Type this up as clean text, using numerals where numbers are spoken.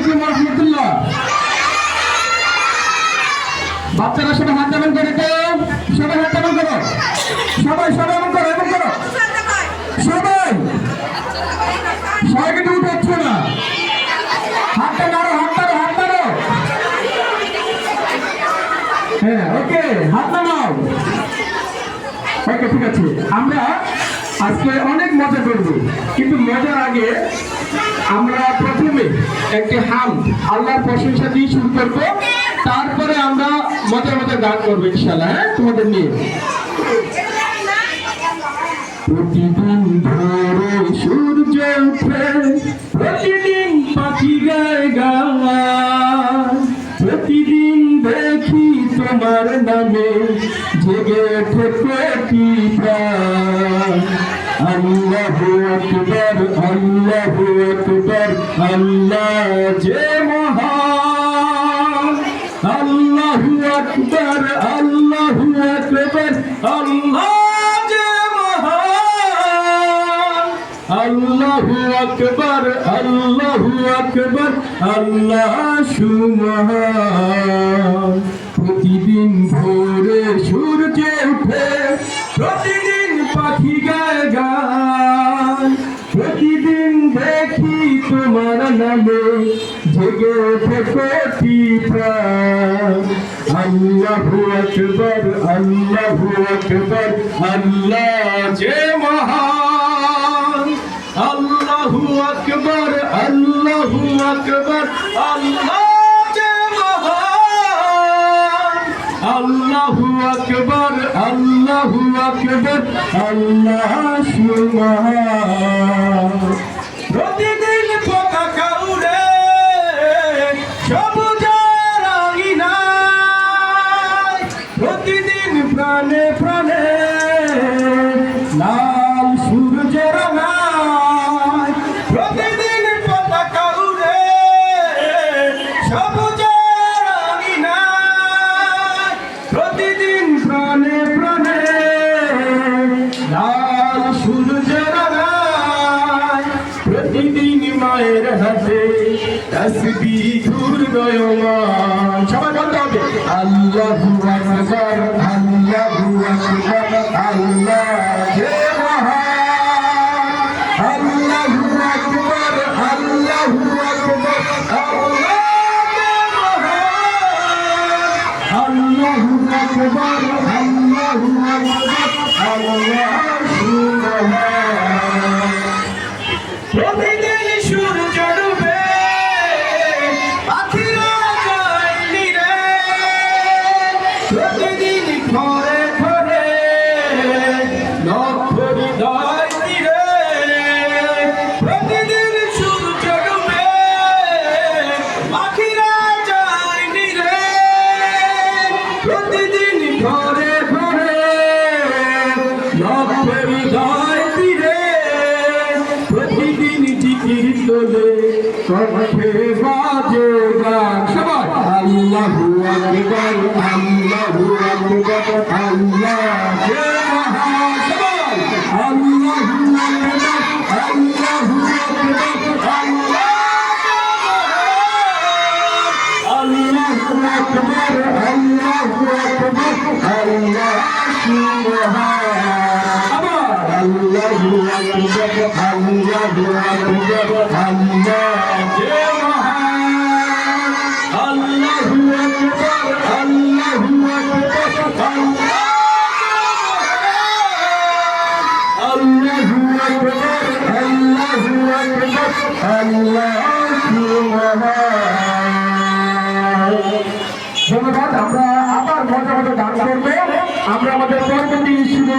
আলাইকুম ওয়া রাহমাতুল্লাহ। বাচ্চারা সবাই হাত দাবন করে তো, সবাই হাত দাবন করো, সবাই সবাই এমন করো, এমন করো, সবাই সবাই কিন্তু উঠছে না, হাতটা নাড়ো, হাত নাড়ো, হাত নাড়ো। হ্যাঁ, ওকে, হাত নামাও। ওকে, ঠিক আছে। আমরা আজকে অনেক মজা করব, কিন্তু মজার আগে আমরা প্রথমে একটি হামদ, আল্লাহর প্রশংসা দিয়ে শুরু করব, তারপরে আমরা মজার মজার গান করবো ইনশাআল্লাহ। হ্যাঁ, তোমাদের নিয়ে। প্রতিদিন ভোরে সূর্য ওঠে, প্রতিদিন পাখি গায় গান, প্রতিদিন দেখি তোমার নামে জেগে ওঠে কোটি প্রাণ। আল্লাহু আকবার, আল্লাহু আকবার, আল্লাহ যে মহান। আল্লাহু আকবার, আল্লাহু আকবার, আল্লাহ যে মহান। আল্লাহু আকবার, আল্লাহু আকবার, আল্লাহ সুমহান। প্রতিদিন ভোরে সূর্য ওঠে, প্রতিদিন পাখি গায় গান, প্রতিদিন দেখি তোমার নামে জেগে ওঠে কোটি প্রাণ। আল্লাহু আকবার, আল্লাহু আকবার, আল্লাহ যে মহান। আল্লাহু আকবার, আল্লাহু আকবার, আল্লাহ যে মহান। আল্লাহু আকবার, আল্লাহু আকবার, আল্লাহ সুবহান। প্রতিদিন পতাকা উড়ে সবুজ রঙিনায়, প্রতিদিন প্রাণে প্রাণে লাল সূর্য রাঙায়, প্রতিদিন পতাকা উড়ে সবুজ রঙিনায়, প্রতিদিন প্রাণে প্রাণে লাল সূর্য রাঙায়, প্রতিদিন মায়ের হাতে তসবিহ ঘূর্ণয়মান। সবাই বলতে হবে আল্লাহু আকবার, আল্লাহু আকবার, আল্লাহ যে মহান। আল্লাহু আকবার, আল্লাহু আকবার, আল্লাহ যে মহান। আল্লাহু আকবার, আল্লাহু আকবার, আল্লাহ সুবহান। প্রতিদিন সূর্য ডুবে পাখিরা যায় নিরে, প্রতিদিন ঘরে ঘরে লক্ষ হৃদয় তীরে, প্রতিদিন সূর্য ডুবে পাখিরা যায় নিরে, প্রতিদিন ঘরে ঘরে লক্ষ হৃদয় তীরে, প্রতিদিন জিকির তোলে কণ্ঠে বাজে গান। সবাই আল্লাহু আকবার, আল্লাহু আকবার, আল্লাহ যে মহান। সবাই আল্লাহু আকবার, আল্লাহু আকবার, আল্লাহ যে মহান। আল্লাহু আকবার, আল্লাহু আকবার, আল্লাহ সুবহান। আবার আল্লাহু আকবার, আল্লাহু আকবার, আল্লাহ যে মহান। আল্লাহু আকবার, আল্লাহু আকবার, আল্লাহ আল্লাহু আকবার, আল্লাহু আকবার, আল্লাহ সুবহান। ধন্যবাদ। আমরা আবার মজা মজা গান করবো। আমরা আমাদের পরবর্তী শুরু